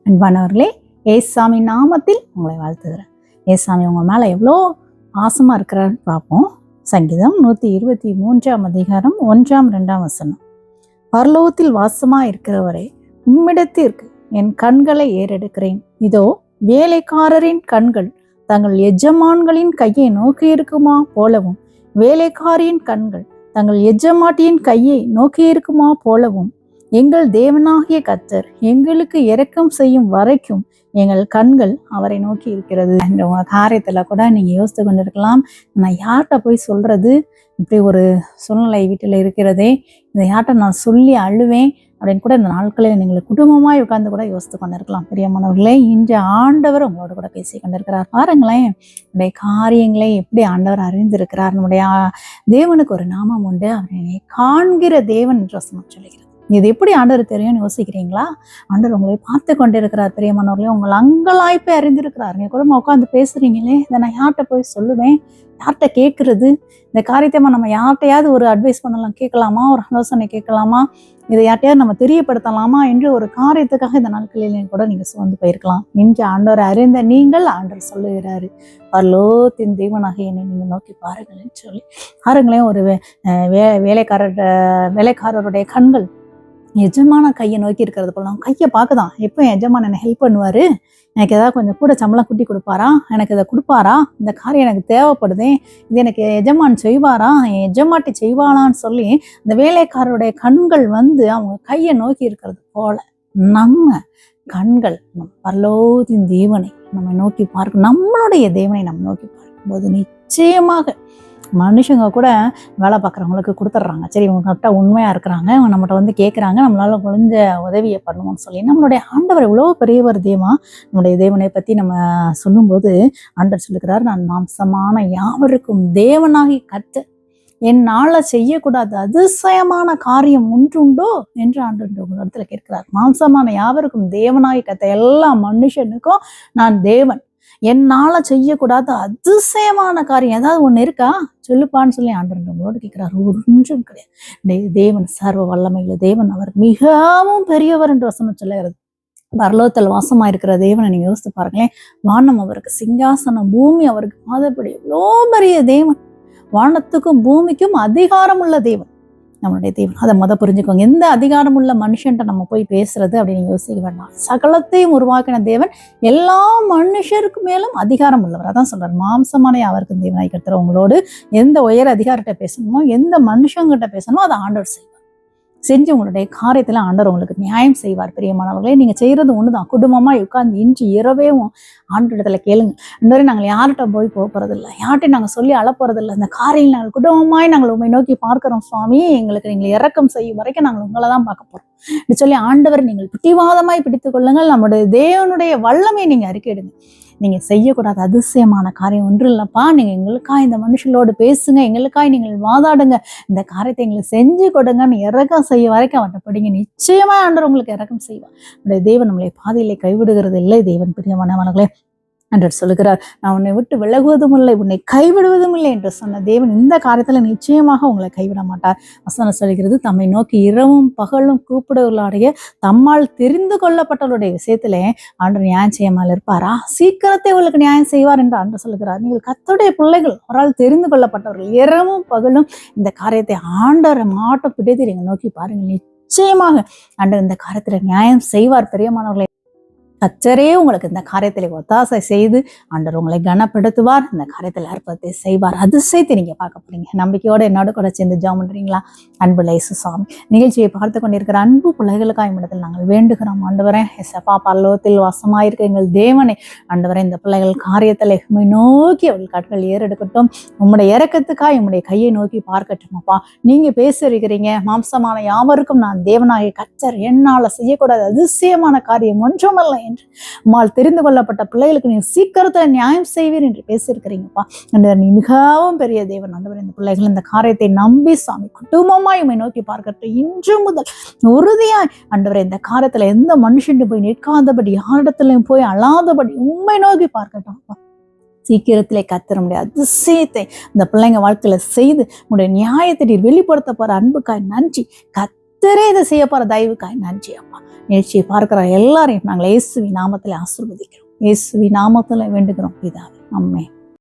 அன்பானவர்களே, ஏசாமி நாமத்தில் உங்களை வாழ்த்துகிறேன். ஏசாமி உங்க மேல எவ்வளோ பாசமா இருக்கிறான்னு பார்ப்போம். சங்கீதம் 123 அதிகாரம் 1-2 பரலோகத்தில் வாசமா இருக்கிறவரே, உம்மிடத்திற்கு என் கண்களை ஏறெடுக்கிறேன். இதோ வேலைக்காரரின் கண்கள் தங்கள் எஜமான்களின் கையை நோக்கி இருக்குமா போலவும், வேலைக்காரியின் கண்கள் தங்கள் எஜமாட்டியின் கையை நோக்கி இருக்குமா போலவும், எங்கள் தேவனாகிய கர்த்தர் எங்களுக்கு இரக்கம் செய்யும் வரைக்கும் எங்கள் கண்கள் அவரை நோக்கி இருக்கிறது. உங்க காரியத்துல கூட நீங்க யோசித்து கொண்டிருக்கலாம், நான் யார்கிட்ட போய் சொல்றது, இப்படி ஒரு சூழ்நிலை வீட்டில் இருக்கிறதே, இதை யார்கிட்ட நான் சொல்லி அழுவேன் அப்படின்னு கூட இந்த நாட்களில் நீங்கள் குடும்பமாய் உட்கார்ந்து கூட யோசித்து கொண்டிருக்கலாம். பிரியமானவர்களே, இன்று ஆண்டவர் உங்களோட கூட பேசி கொண்டிருக்கிறார். பாருங்களேன், நம்முடைய காரியங்களை எப்படி ஆண்டவர் அறிந்திருக்கிறார். நம்முடைய தேவனுக்கு ஒரு நாமம் உண்டு, அவரை காண்கிற தேவன் என்று சொல்லுகிறார். இது எப்படி ஆண்டவர் தெரியும்னு யோசிக்கிறீங்களா? ஆண்டவர் உங்களை பார்த்து கொண்டிருக்கிறார். பிரியமானவர்களே, உங்கள் அங்கலாய்ப்பை அறிந்திருக்கிறார். நீங்க கூட உட்காந்து பேசுறீங்களே, இதை நான் யார்கிட்ட போய் சொல்லுவேன், யார்கிட்ட கேட்கறது? இந்த காரியத்தை நம்ம யார்கிட்டையாவது ஒரு அட்வைஸ் பண்ணலாம், கேட்கலாமா, ஒரு ஆலோசனை கேட்கலாமா, இதை யார்ட்டையாவது நம்ம தெரியப்படுத்தலாமா என்று ஒரு காரியத்துக்காக இந்த நாட்களில் கூட நீங்க சுமந்து போயிருக்கலாம். இன்று ஆண்டவர் அறிந்த நீங்கள், ஆண்டவர் சொல்லுகிறாரு, பரலோகத்தின் தேவனாக என்னை நீங்க நோக்கி பாருங்கள்னு சொல்லி. பாருங்களேன், ஒரு வேலைக்காரருடைய கண்கள் எஜமான கையை நோக்கி இருக்கிறது போல. நான் கையை பார்க்குதான், எப்போ எஜமான் என்னை ஹெல்ப் பண்ணுவாரு, எனக்கு ஏதாவது கொஞ்சம் கூட சம்பளம் குட்டி கொடுப்பாரா, எனக்கு இதை கொடுப்பாரா, இந்த காரியம் எனக்கு தேவைப்படுதே, இது எனக்கு எஜமான் செய்வாரா, என் எஜமாட்டி செய்வாளான்னு சொல்லி இந்த வேலைக்காரருடைய கண்கள் அவங்க கையை நோக்கி இருக்கிறது போல நம்ம கண்கள் பரலோகத்தின் தேவனை நம்ம நோக்கி பார்க்க, நம்மளுடைய தேவனை நம்ம நோக்கி பார்க்கும்போது நிச்சயமாக மனுஷங்க கூட வேலை பார்க்குறவங்களுக்கு கொடுத்துட்றாங்க. சரி, இவங்க கரெக்டாக உண்மையாக இருக்கிறாங்க, இவங்க நம்மகிட்ட கேட்குறாங்க, நம்மளால முடிஞ்ச உதவியை பண்ணுவோம்னு சொல்லி. நம்மளுடைய ஆண்டவர் எவ்வளோ பெரியவர் தேவா. நம்முடைய தேவனை பற்றி நம்ம சொல்லும்போது ஆண்டவர் சொல்லுகிறார், நான் மாம்சமான யாவருக்கும் தேவனாகி கர்த்தர், என்னால் செய்யக்கூடாது அதிசயமான காரியம் ஒன்றுண்டோ என்று ஆண்டவர் உங்கள் இடத்துல கேட்கிறார். மாம்சமான யாவருக்கும் தேவனாகி கர்த்தர், எல்லா மனுஷனுக்கும் நான் தேவன், என்னால செய்யக்கூடாத அதிசயமான காரியம் ஏதாவது ஒண்ணு இருக்கா சொல்லுப்பான்னு சொல்லி ஆண்டவர் உங்களோட கேட்கிறார். ஒன்றும் கிடையாது. தேவன் சர்வ வல்லமையுள்ள தேவன், அவர் மிகவும் பெரியவர் என்று வசனம் சொல்லுகிறது. பரலோகத்தில் வாசமா இருக்கிற தேவனை நீங்க யோசித்து பாருங்களேன். வானம் அவருக்கு சிங்காசனம், பூமி அவருக்கு பாதப்படி. எவ்வளோ பெரிய தேவன், வானத்துக்கும் பூமிக்கும் அதிகாரம் உள்ள தேவன் நம்மளுடைய தேவன். அதை புரிஞ்சுக்கோங்க. எந்த அதிகாரம் உள்ள மனுஷன்ட்ட நம்ம போய் பேசுறது அப்படின்னு யோசிக்க வேண்டாம். சகலத்தையும் உருவாக்கின தேவன் எல்லா மனுஷருக்கு மேலும் அதிகாரம் உள்ளவர். அதான் சொல்றாரு, மாம்சமான அவருக்கு தேவனாய் கர்த்தர் உங்களோடு எந்த உயர் அதிகாரத்தை பேசணுமோ, எந்த மனுஷங்கிட்ட பேசணுமோ அதை ஆண்டவர் செய்வார். செஞ்சு உங்களுடைய காரியத்துல ஆண்டவர் உங்களுக்கு நியாயம் செய்வார். பிரியமானவர்களே, நீங்க செய்யறது ஒண்ணுதான். குடும்பமா உட்கார்ந்து இன்று இரவேவும் ஆண்டவரிடத்துல கேளுங்க, ஆண்டவரே, நாங்கள் யார்கிட்ட போய் போறதில்லை, யார்கிட்டையும் நாங்கள் சொல்லி அழப்போறதில்லை, இந்த காரியம் நாங்கள் குடும்பமாய் நாங்கள் உண்மை நோக்கி பார்க்கிறோம் சுவாமி, எங்களுக்கு நீங்கள் இரக்கம் செய்யும் வரைக்கும் நாங்கள் உங்களை தான் பார்க்க போறோம் சொல்லி ஆண்டவர் நீங்கள் பிடிவாதமாய் பிடித்துக் கொள்ளுங்கள். நம்முடைய தேவனுடைய வல்லமையை நீங்க அறிக்கையிடுங்க. நீங்க செய்யக்கூடாத அதிசயமான காரியம் ஒன்றும் இல்லப்பா, நீங்க எங்களுக்காக இந்த மனுஷங்களோடு பேசுங்க, எங்களுக்காக நீங்கள் வாதாடுங்க, இந்த காரியத்தை எங்களுக்கு செஞ்சு கொடுங்கன்னு இறக்கம் செய்ய வரைக்கும் அவர்கிட்ட படிங்க. நிச்சயமா ஆண்டவர் உங்களுக்கு இறக்கம் செய்வார். நம்முடைய தேவன் நம்மளை பாதையிலே கைவிடுகிறது இல்லை. தேவன் பிரியமானவர்களே, என்று சொல்லுகிறார், நான் உன்னை விட்டு விலகுவதும் இல்லை, உன்னை கைவிடுவதும் இல்லை என்று சொன்ன தேவன் இந்த காரியத்துல நிச்சயமாக உங்களை கைவிட மாட்டார். வசனம் சொல்கிறது, தம்மை நோக்கி இரவும் பகலும் கூப்பிடுவர்களுடைய தம்மால் தெரிந்து கொள்ளப்பட்டவருடைய விஷயத்திலே ஆண்டவர் நியாயம் செய்யாமல் இருப்பாரா? சீக்கிரத்தை உங்களுக்கு நியாயம் செய்வார் என்று ஆண்டவர் சொல்லுகிறார். நீங்கள் கர்த்தருடைய பிள்ளைகள், அவரால் தெரிந்து கொள்ளப்பட்டவர்கள். இரவும் பகலும் இந்த காரியத்தை ஆண்டவரை மாட்டம் பிடித்து நீங்க நோக்கி பாருங்கள். நிச்சயமாக ஆண்டவர் இந்த காரியத்துல நியாயம் செய்வார். பெரியமானவர்களை, கர்த்தரே உங்களுக்கு இந்த காரியத்தில் ஒத்தாசை செய்து ஆண்டவர் உங்களை கனப்படுத்துவார். இந்த காரியத்தில் அற்புதத்தை செய்வார். அதிசயத்தை நீங்க பார்க்க போறீங்க. நம்பிக்கையோட என்னோட கூட சேர்ந்து ஜெபம் பண்றீங்களா? அன்பு இயேசு சுவாமி, நிகழ்ச்சியை பார்த்து கொண்டிருக்கிற அன்பு பிள்ளைகளுக்காக இடத்தில் நாங்கள் வேண்டுகிறோம். ஆண்டவரே, எசப்பா, பரலோகத்தில் வாசமாயிருக்க எங்கள் தேவனை, ஆண்டவரே, இந்த பிள்ளைகள் காரியத்தில் உம்மை நோக்கி அவள் கண்கள் ஏறெடுக்கட்டும். உம்முடைய இறக்கத்துக்காக உம்முடைய கையை நோக்கி பார்க்கட்டும். அப்பா, நீங்க பேசிருக்கிறீங்க, மாம்சமான யாவருக்கும் நான் தேவனாகிய கர்த்தர், என்னால செய்யக்கூடாத அதிசயமான காரியம் ஒன்றுமல்ல என்று உம்மால் தெரிந்து கொள்ளப்பட்ட பிள்ளைகளுக்கு நீ சீக்கிரத்துல நியாயம் செய்வீர் என்று பேசியிருக்கிறீங்கப்பா. நீ மிகவும் பெரிய தேவன். ஆண்டவர், இந்த பிள்ளைகள் இந்த காரியத்தை நம்பி சாமி குடும்பமாய் உம்மை நோக்கி பார்க்கட்டும். இன்று முதல் உறுதியாய் ஆண்டவரே, இந்த காரியத்துல எந்த மனுஷன் போய் நிற்காதபடி, யாரிடத்திலையும் போய் அழாதபடி உம்மை நோக்கி பார்க்கட்டும். சீக்கிரத்திலே கர்த்தர் நம்முடைய அதிசயத்தை இந்த பிள்ளைங்க வாழ்க்கையில செய்து உங்களுடைய நியாயத்தை நீர் வெளிப்படுத்த போற அன்புக்காய் நன்றி. கர்த்தரே இதை செய்ய போற தயவுக்காய் நன்றி அப்பா. நிகழ்ச்சியை பார்க்கிற எல்லாரையும் நாங்கள் இயேசுவின் நாமத்தில் ஆசீர்வதிக்கிறோம். இயேசுவின் நாமத்தில் வேண்டுகிறோம் பிதாவே. ஆமென்.